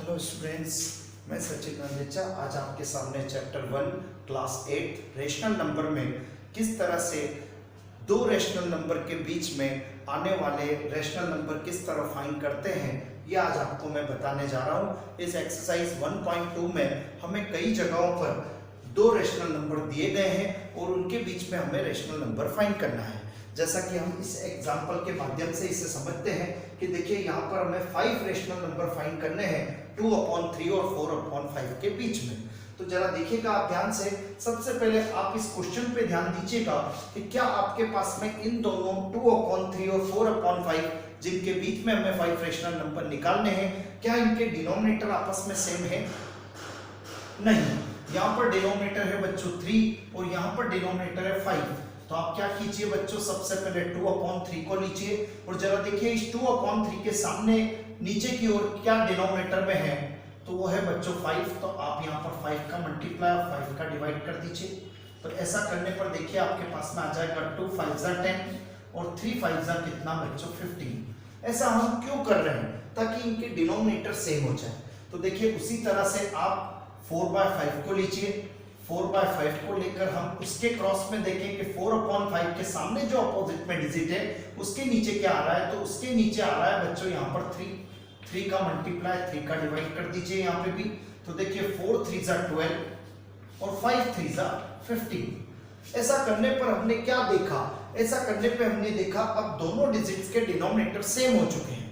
Hello students, मैं सचिन नंदेचा आज आपके सामने चैप्टर 1 क्लास 8 रेशनल नंबर में किस तरह से दो रेशनल नंबर के बीच में आने वाले रेशनल नंबर किस तरह फाइंड करते हैं ये आज आपको मैं बताने जा रहा हूँ। इस एक्सरसाइज 1.2 में हमें कई जगहों पर दो रेशनल नंबर दिए गए हैं और उनके बीच में हमें रेशनल नंबर फाइंड करना है। जैसा कि हम इस एग्जांपल के माध्यम से इसे समझते हैं कि देखिए यहाँ पर हमें 5 रेशनल नंबर फाइंड करने हैं 2/3 और 4/5 के बीच में। तो जरा देखिएगा आप ध्यान से, सबसे पहले आप इस क्वेश्चन पे ध्यान दीजिएगा कि क्या आपके पास में इन दोनों 2/3 और 4/5 जिनके बीच में हमें 5 रेशनल नंबर निकालने हैं, क्या इनके डिनोमिनेटर आपस में सेम है? नहीं, यहाँ पर डिनोमिनेटर है बच्चों 3 और यहाँ पर डिनोमिनेटर है 5। तो आप क्या कीजिए बच्चों, सबसे पहले 2/3 को लीजिए और जरा देखिए इस 2/3 के सामने नीचे की ओर क्या डिनोमिनेटर में है, तो वो है बच्चों 5। तो आप यहाँ पर 5 का मल्टीप्लाई और 5 का डिवाइड कर दीजिए। तो ऐसा करने पर देखिए आपके पास में आ जाएगा 2 5 10 और 3 5 कितना बच्चों 15। ऐसा हम क्यों कर रहे हैं? ताकि इनके डिनोमिनेटर सेम हो जाए। तो देखिए उसी तरह से आप 4/5 को लीजिए। 4/5 को लेकर हम उसके क्रॉस में देखें कि 4/5 के सामने जो अपोजिट में डिजिट है उसके नीचे क्या आ रहा है, तो उसके नीचे आ रहा है बच्चों यहाँ पर 3 का मल्टीप्लाई 3 का डिवाइड कर दीजिए यहाँ पे भी। तो देखिए 4 3 12 और 5 3 15। ऐसा करने पर हमने क्या देखा? ऐसा करने पे हमने देखा अब दोनों डिजिट्स के डिनोमिनेटर सेम हो चुके हैं।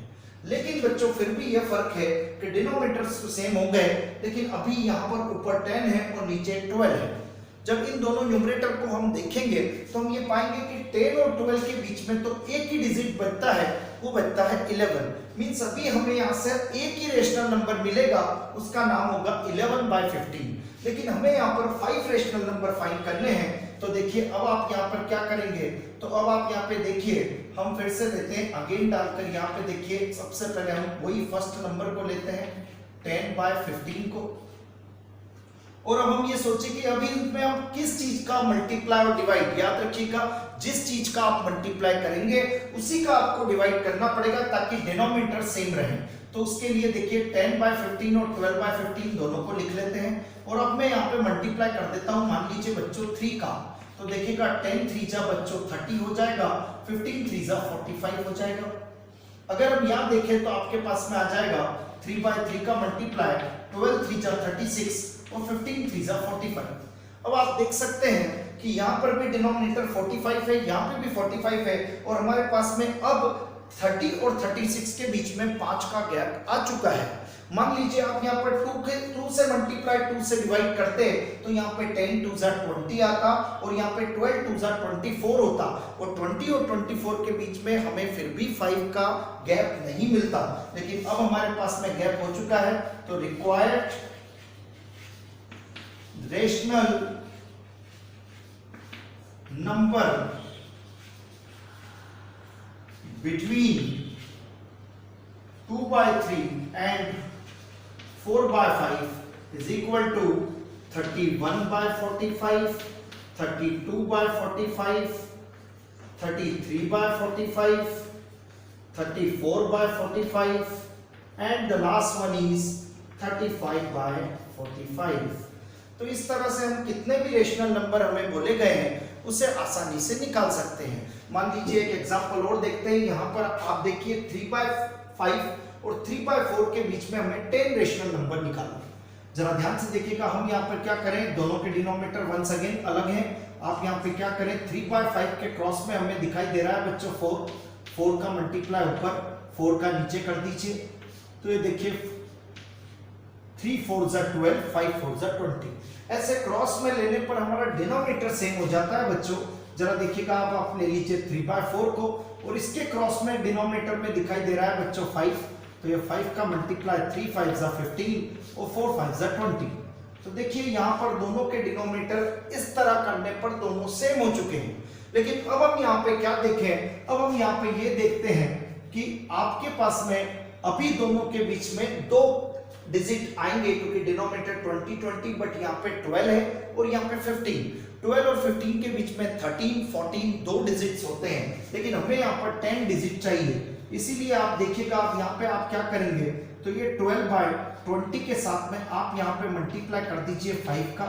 लेकिन बच्चों फिर भी यह फर्क है कि डिनोमिनेटर्स तो सेम हो गए, लेकिन अभी यहाँ पर ऊपर 10 है और नीचे 12 है। जब इन दोनों न्यूमरेटर को हम देखेंगे तो हम ये पाएंगे कि 10 और 12 के बीच में तो एक ही डिजिट बचता है, वो बचता है 11। मींस अभी हमें यहाँ से एक ही रेशनल नंबर मिलेगा, उसका नाम होगा 11/15। लेकिन हमें यहाँ पर 5 रेशनल नंबर फाइंड करने हैं। तो देखिए अब आप यहाँ पर क्या करेंगे, तो अब आप यहाँ पे देखिए हम फिर से लेते हैं अगेन डालकर यहाँ पे देखिए सबसे पहले हम वही फर्स्ट नंबर को लेते हैं 10/15 को। और अब हम ये सोचे कि अभी इसमें हम किस चीज का मल्टीप्लाई और डिवाइड, याद रखिएगा जिस चीज का आप मल्टीप्लाई करेंगे उसी का आपको डिवाइड करना पड़ेगा ताकि डिनोमिनेटर सेम रहे। तो उसके लिए देखिए 10/15 और 12/15 दोनों को लिख लेते हैं। और अब मैं यहाँ पे मल्टीप्लाई कर देता हूँ, मान लीजिए बच्चों 3 का। तो देखिएगा 10 3 बच्चों 30 हो जाएगा, 15 3 45 हो जाएगा। अगर हम यहाँ देखें तो आपके पास में आ जाएगा 3/3 का मल्टीप्लाई 12 3 36 और 15 3 45। अब आप देख सकते हैं कि यहाँ पर भी डिनोमिनेटर 45 है, यहाँ पे भी 45 है और हमारे पास में अब 30 और 36 के बीच में 5 का गैप आ चुका है। मान लीजिए आप यहाँ पर 2 से मल्टीप्लाई 2 से डिवाइड करते तो यहाँ पे 10 2 20 आता और यहाँ पे 12 2 24 होता और 20 और 24 के बीच में hमें फिर भी 5 का गैप नहीं मिलता। लेकिन अब हमारे पास में गैप हो चुका है। तो required rational number between 2/3 and 4/5 is equal to 31/45, 32/45, 33/45, 34/45 and the last one is 35/45। तो इस तरह से हम कितने भी रेशनल नंबर हमें बोले गए हैं उसे आसानी से निकाल सकते हैं। मान लीजिए एक एग्जांपल और देखते हैं। यहाँ पर आप देखिए 3/5 और 3/4 के बीच में हमें 10 रेशनल नंबर निकालना है। जरा ध्यान से देखिएगा, हम यहाँ पर क्या करें, दोनों के डिनोमिनेटर वंस अगेन अलग हैं। आप यहाँ पे क्या करें, 3/5 के क्रॉस में हमें दिखाई दे रहा है बच्चों 4 का मल्टीप्लाई ऊपर 4 का नीचे कर दीजिए। तो ये देखिए 3 4 12 5 4 20। ऐसे क्रॉस में लेने पर हमारा डिनोमिनेटर सेम हो जाता है बच्चों। जरा देखिएगा आप ले लीजिए 3/4 को और इसके क्रॉस में डिनोमिनेटर में दिखाई दे रहा है बच्चों 5। तो ये 5 का मल्टीप्लाई 3 5 15 और 4 5 20। तो देखिए यहाँ पर दोनों के डिनोमिनेटर इस तरह करने पर दोनों सेम हो चुके हैं। लेकिन अब हम यहाँ पे क्या देखें, अब हम यहाँ पे ये देखते हैं कि आपके पास में अभी दोनों के बीच में 2 डिजिट आएंगे क्योंकि डिनोमिनेटर 20 20 बट यहाँ पे 12 है और यहाँ पे 15। 12 और 15 के बीच में 13 14 2 डिजिट्स होते हैं, लेकिन हमें यहाँ पर 10 डिजिट चाहिए। इसीलिए आप देखिएगा आप यहाँ पे आप क्या करेंगे, तो ये 12 20 के साथ में आप यहाँ पे मल्टीप्लाई कर दीजिए 5 का,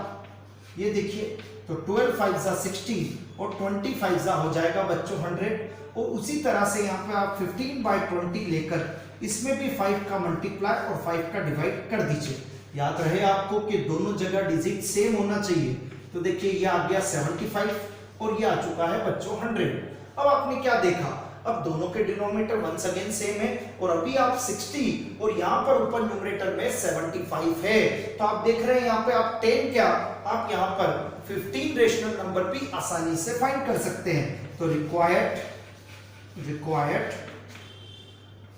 ये देखिए तो 12 5 जा 60 और 20 5 जा हो जाएगा बच्चों 100। और उसी तरह से यहाँ पे आप 15/20 लेकर इसमें भी 5 का मल्टीप्लाई और 5 का डिवाइड कर दीजिए। याद रहे आपको कि दोनों जगह डिजिट सेम होना चाहिए। तो देखिए ये आ गया 75 और ये आ चुका है बच्चों 100। अब आपने क्या देखा, अब दोनों के डिनोमिनेटर वंस अगेन सेम है और अभी आप 60 और यहाँ पर ऊपर न्यूमरेटर में 75 है। तो आप देख रहे हैं यहाँ पे आप 10 क्या, आप यहाँ पर 15 रेशनल नंबर भी आसानी से फाइंड कर सकते हैं। तो required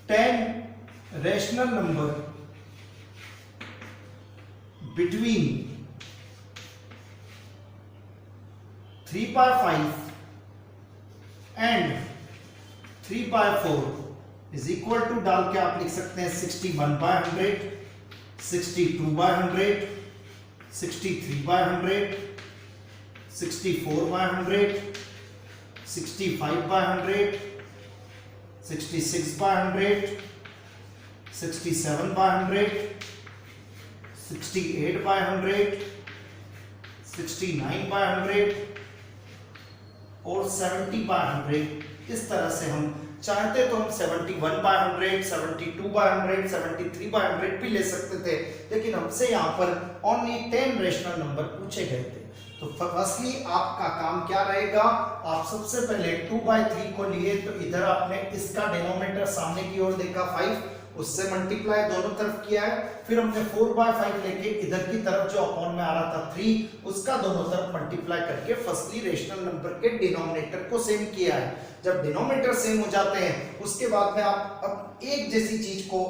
10 rational number between 3/5 and 3/4 is equal to डाल के आप लिख सकते हैं 61/100, 62/100, 63/100, 64/100, 65/100, 66/100, 67/100, 68/100, 69/100 और 70/100। इस तरह से हम चाहते तो हम 71/100, 72/100, 73/100 भी ले सकते थे, लेकिन हमसे यहाँ पर ओनली 10 रेशनल नंबर पूछे गए थे। तो फर्स्टली आपका काम क्या रहेगा, आप सबसे पहले 2/3 को लिए तो इधर आपने इसका डिनोमिनेटर सामने की ओर देखा 5, उससे मल्टीप्लाई दोनों तरफ किया है। फिर हमने 4/5 लेके इधर की तरफ जो अपॉन में आ रहा था 3, उसका दोनों तरफ मल्टीप्लाई करके फर्स्टली रेशनल नंबर के डिनोमिनेटर को सेम किया है। जब डिनोमिनेटर सेम हो जाते हैं उसके बाद में आप अब एक जैसी चीज को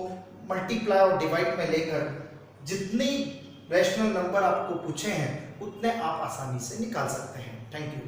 मल्टीप्लाई और डिवाइड में लेकर जितनी रेशनल नंबर आपको पूछे हैं उतने आप आसानी से निकाल सकते हैं। Thank you.